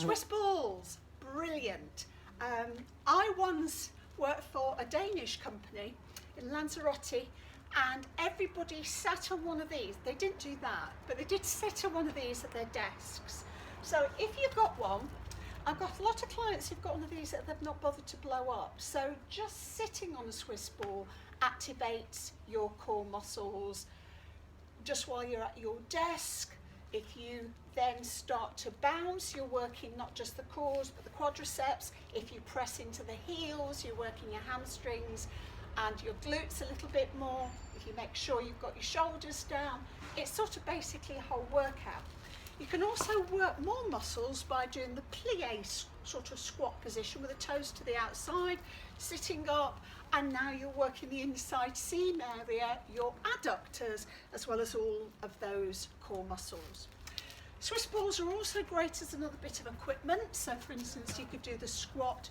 Swiss balls, brilliant. I once worked for a Danish company in Lanzarote, and everybody sat on one of these. They didn't do that, but they did sit on one of these at their desks. So if you've got one, I've got a lot of clients who've got one of these that they've not bothered to blow up. So just sitting on a Swiss ball activates your core muscles just while you're at your desk. If you then start to bounce, you're working not just the cores but the quadriceps. If you press into the heels, you're working your hamstrings and your glutes a little bit more. If you make sure you've got your shoulders down, it's sort of basically a whole workout. You can also work more muscles by doing the plie sort of squat position with the toes to the outside, sitting up, and now you're working the inside seam area, your adductors, as well as all of those core muscles. Swiss balls are also great as another bit of equipment. So for instance, you could do the squat,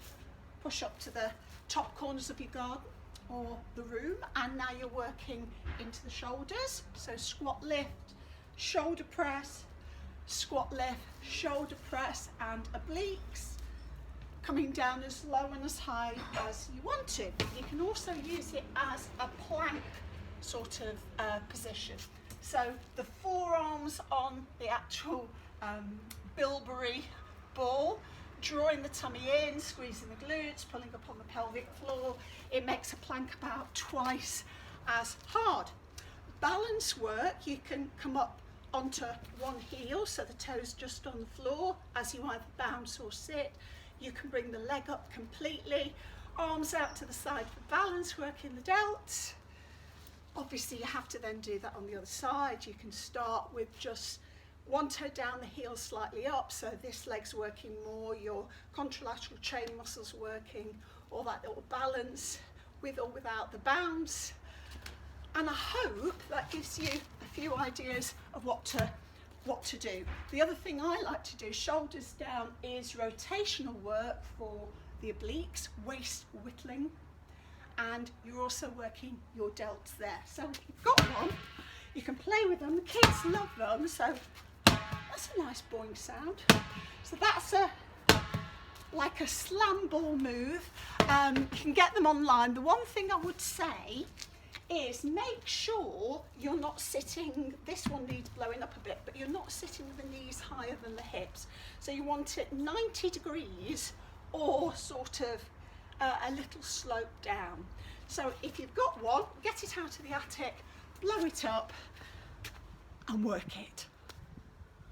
push up to the top corners of your garden or the room, and now you're working into the shoulders. So squat lift, shoulder press, squat lift, shoulder press, and obliques, coming down as low and as high as you want to. You can also use it as a plank sort of position. So the forearms on the actual bilberry ball, drawing the tummy in, squeezing the glutes, pulling up on the pelvic floor. It makes a plank about twice as hard. Balance work, you can come up onto one heel, so the toes just on the floor as you either bounce or sit. You can bring the leg up completely, arms out to the side for balance work in the delts. Obviously you have to then do that on the other side. You can start with just one toe down, the heel slightly up, so this leg's working more, your contralateral chain muscles working, all that little balance with or without the bounce. And I hope that gives you a few ideas of what to do. The other thing I like to do, shoulders down, is rotational work for the obliques, waist whittling, and you're also working your delts there. So if you've got one, you can play with them. The kids love them, so that's a nice boing sound. So that's like a slam ball move. You can get them online. The one thing I would say is make sure you're not sitting, this one needs blowing up a bit, but you're not sitting with the knees higher than the hips. So you want it 90 degrees or sort of a little slope down. So if you've got one, get it out of the attic, blow it up and work it.